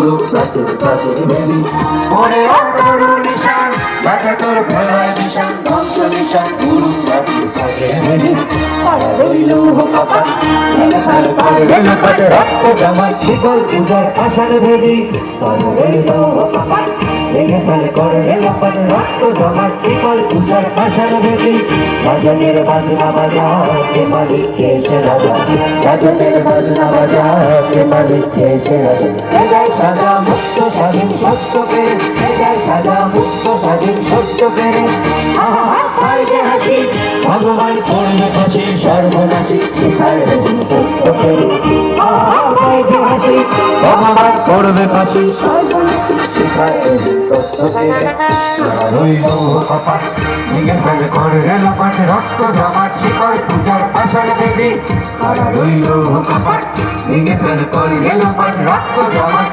উড়ুক প্রাচীর প্রাচীর বেদি মনে অন্তরু নিশান বাঁচা তোর ভয় নিশান ধ্বংস নিশান উড়ুক প্রাচীর প্রাচীর বেদি রইল কপাল রক্ত জামার শিকল পূজার আষাঢ় ভেদি রইল কপাল ভেঙে ফেলে করলে লপাট রক্ত জামার শিকল পূজার আষাঢ় ভেদি রাজনের বাজনা বাজা কে মালিক কে সে রাজা রাজনের বাজনা বাজা কে মালিক কে সে রাজা এটাই সাজা মুক্ত স্বাধীন সত্য পেরে এটাই সাজা মুক্ত স্বাধীন সত্য পেরে হাসি ভগবান করবে হাসি সর্বনাশী শিখায় সত্য পেরে হাসি ভগবান করবে হাসি সর্বনাশী শিখায় সত্য পেরে রইল কপাল ভেঙে ফেলে করলে লপাট রক্ত জমাট শিকল পূজার আষাঢ় বেদি রইল কপাল ভেঙে ফেলে করলে লপাট রক্ত জমাট